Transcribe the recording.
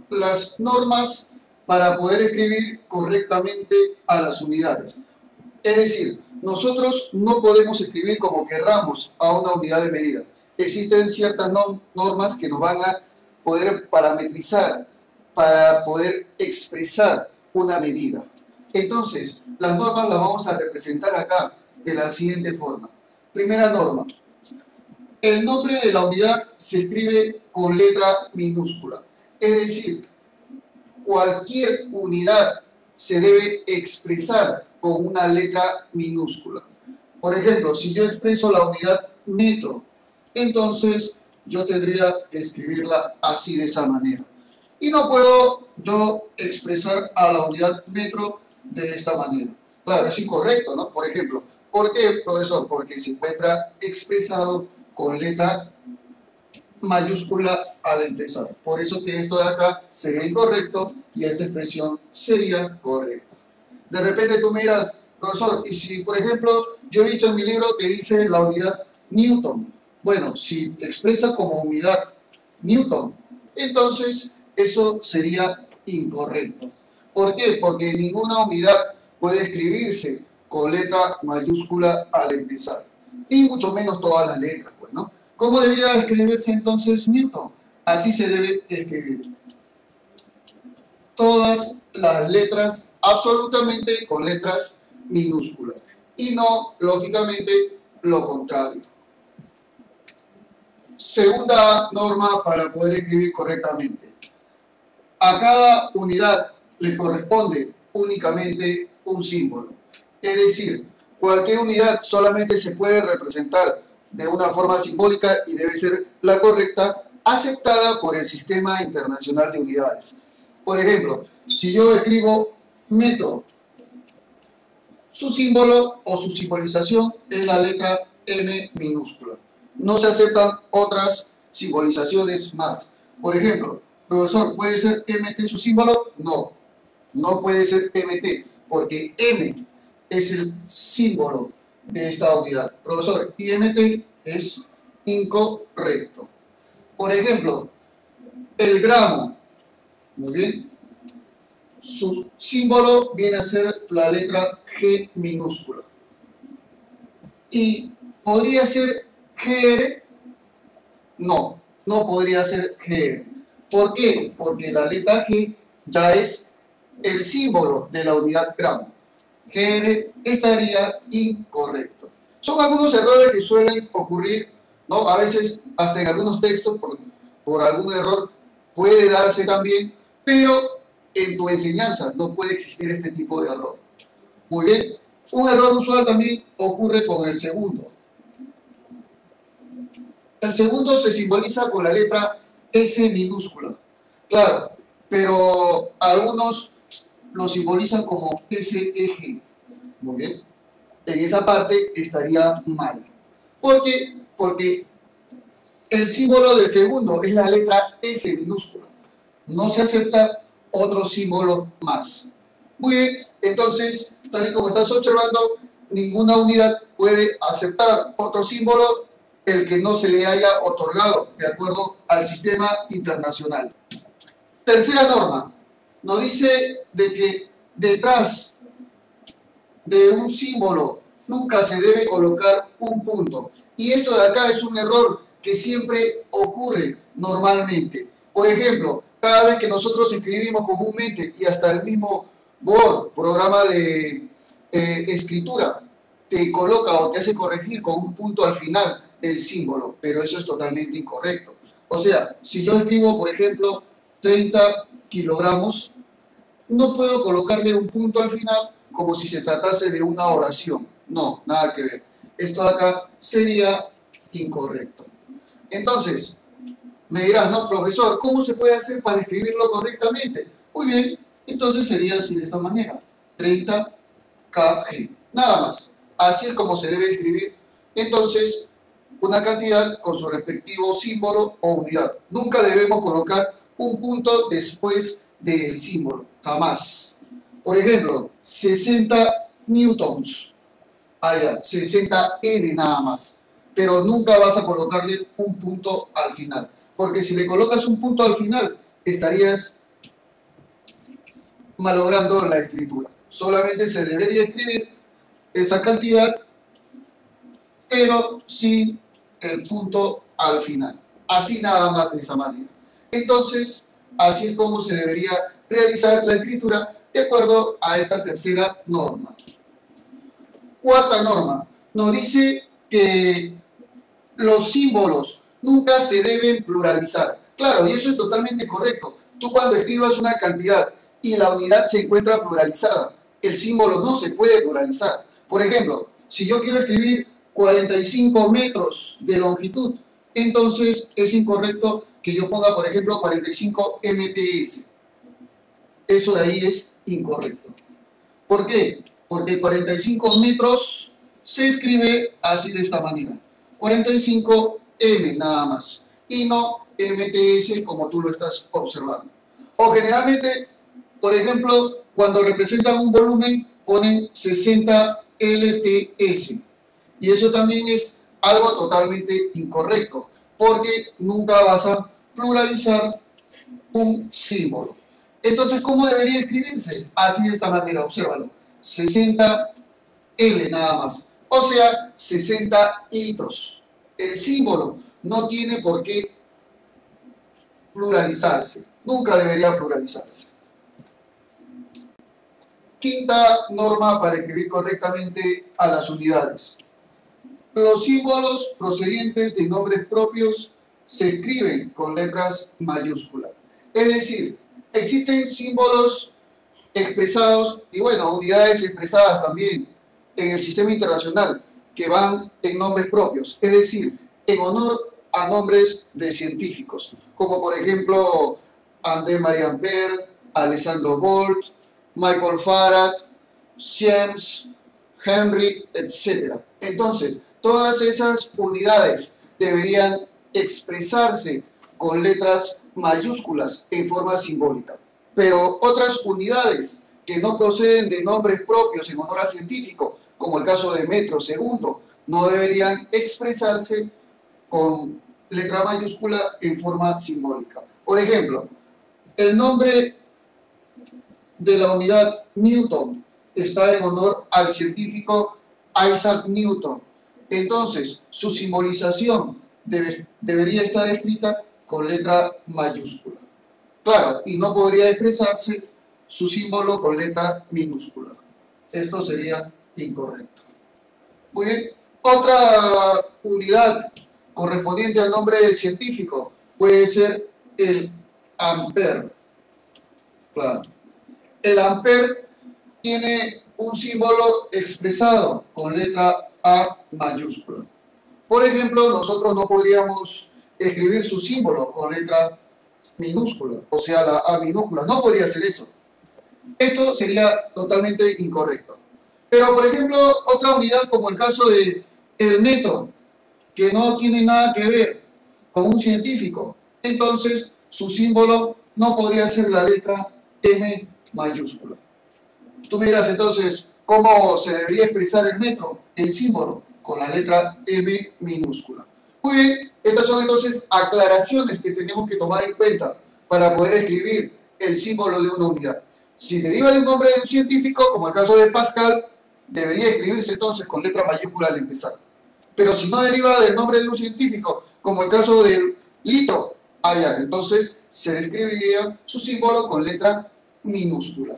las normas para poder escribir correctamente a las unidades. Es decir, nosotros no podemos escribir como querramos a una unidad de medida. Existen ciertas normas que nos van a poder parametrizar para poder expresar una medida. Entonces, las normas las vamos a representar acá de la siguiente forma. Primera norma. El nombre de la unidad se escribe con letra minúscula. Es decir, cualquier unidad se debe expresar con una letra minúscula. Por ejemplo, si yo expreso la unidad metro, entonces yo tendría que escribirla así, de esa manera. Y no puedo yo expresar a la unidad metro de esta manera. Claro, es incorrecto, ¿no? Por ejemplo, ¿por qué, profesor? Porque se encuentra expresado con letra mayúscula al empezar. Por eso que esto de acá sería incorrecto y esta expresión sería correcta. De repente tú me dirás, profesor, y si, por ejemplo, yo he visto en mi libro que dice la unidad Newton. Bueno, si te expresa como unidad Newton, entonces eso sería incorrecto. ¿Por qué? Porque ninguna unidad puede escribirse con letra mayúscula al empezar. Y mucho menos todas las letras, pues, ¿no? ¿Cómo debería escribirse entonces Newton? Así se debe escribir. Todas las letras, absolutamente con letras minúsculas. Y no, lógicamente, lo contrario. Segunda norma para poder escribir correctamente. A cada unidad le corresponde únicamente un símbolo. Es decir, cualquier unidad solamente se puede representar de una forma simbólica y debe ser la correcta, aceptada por el Sistema Internacional de Unidades. Por ejemplo, si yo escribo metro, su símbolo o su simbolización es la letra M minúscula. No se aceptan otras simbolizaciones más. Por ejemplo, profesor, ¿puede ser MT su símbolo? No, no puede ser MT, porque M es el símbolo de esta unidad. Profesor, y MT es incorrecto. Por ejemplo, el gramo, muy bien, su símbolo viene a ser la letra G minúscula. ¿Y podría ser GR? No, no podría ser GR. ¿Por qué? Porque la letra G ya es el símbolo de la unidad gramo. GR estaría incorrecto. Son algunos errores que suelen ocurrir, ¿no? A veces hasta en algunos textos por algún error puede darse también, pero en tu enseñanza no puede existir este tipo de error. Muy bien. Un error usual también ocurre con el segundo. El segundo se simboliza con la letra S minúscula. Claro, pero algunos lo simbolizan como SEG. Muy bien. En esa parte estaría mal. ¿Por qué? Porque el símbolo del segundo es la letra S minúscula. No se acepta otro símbolo más. Muy bien, entonces, tal y como estás observando, ninguna unidad puede aceptar otro símbolo el que no se le haya otorgado de acuerdo al sistema internacional. Tercera norma, nos dice de que detrás de un símbolo nunca se debe colocar un punto. Y esto de acá es un error que siempre ocurre normalmente. Por ejemplo, cada vez que nosotros escribimos comúnmente y hasta el mismo Word, programa de escritura, te coloca o te hace corregir con un punto al final del símbolo, pero eso es totalmente incorrecto. O sea, si yo escribo, por ejemplo, 30 kilogramos, no puedo colocarle un punto al final como si se tratase de una oración. No, nada que ver. Esto de acá sería incorrecto. Entonces, me dirás, no, profesor, ¿cómo se puede hacer para escribirlo correctamente? Muy bien, entonces sería así de esta manera. 30 kg. Nada más. Así es como se debe escribir. Entonces, una cantidad con su respectivo símbolo o unidad. Nunca debemos colocar un punto después del símbolo. Jamás. Por ejemplo, 60 newtons. Ya, 60 N nada más. Pero nunca vas a colocarle un punto al final. Porque si le colocas un punto al final, estarías malogrando la escritura. Solamente se debería escribir esa cantidad, pero sin el punto al final. Así nada más, de esa manera. Entonces, así es como se debería realizar la escritura de acuerdo a esta tercera norma. Cuarta norma, nos dice que los símbolos nunca se deben pluralizar. Claro, y eso es totalmente correcto. Tú cuando escribas una cantidad y la unidad se encuentra pluralizada, el símbolo no se puede pluralizar. Por ejemplo, si yo quiero escribir 45 metros de longitud, entonces es incorrecto que yo ponga, por ejemplo, 45 MTS. Eso de ahí es incorrecto. ¿Por qué? Porque 45 metros se escribe así, de esta manera. 45 M nada más. Y no MTS como tú lo estás observando. O generalmente, por ejemplo, cuando representan un volumen, ponen 60 LTS. Y eso también es algo totalmente incorrecto, porque nunca vas a pluralizar un símbolo. Entonces, ¿cómo debería escribirse? Así, de esta manera, obsérvalo. 60 L nada más. O sea, 60 litros. El símbolo no tiene por qué pluralizarse. Nunca debería pluralizarse. Quinta norma para escribir correctamente a las unidades. Los símbolos procedentes de nombres propios se escriben con letras mayúsculas. Es decir, existen símbolos expresados y, bueno, unidades expresadas también en el sistema internacional que van en nombres propios, es decir, en honor a nombres de científicos, como por ejemplo André Marie Ampère, Alessandro Volt, Michael Farad, Siemens, Henry, etc. Entonces, todas esas unidades deberían expresarse con letras mayúsculas en forma simbólica. Pero otras unidades que no proceden de nombres propios en honor a científico, como el caso de metro, segundo, no deberían expresarse con letra mayúscula en forma simbólica. Por ejemplo, el nombre de la unidad Newton está en honor al científico Isaac Newton. Entonces, su simbolización debería estar escrita con letra mayúscula. Claro, y no podría expresarse su símbolo con letra minúscula. Esto sería incorrecto. Muy bien. Otra unidad correspondiente al nombre científico puede ser el ampere. Claro. El ampere tiene un símbolo expresado con letra A mayúscula. Por ejemplo, nosotros no podríamos escribir su símbolo con letra minúscula, o sea, la A minúscula. No podría hacer eso. Esto sería totalmente incorrecto. Pero, por ejemplo, otra unidad como el caso de el metro, que no tiene nada que ver con un científico, entonces su símbolo no podría ser la letra M mayúscula. Tú me dirás entonces, ¿cómo se debería expresar el metro, el símbolo? Con la letra M minúscula. Muy bien, estas son entonces aclaraciones que tenemos que tomar en cuenta para poder escribir el símbolo de una unidad. Si deriva del nombre de un científico, como el caso de Pascal, debería escribirse entonces con letra mayúscula al empezar. Pero si no deriva del nombre de un científico, como el caso del litro, entonces se escribiría su símbolo con letra minúscula.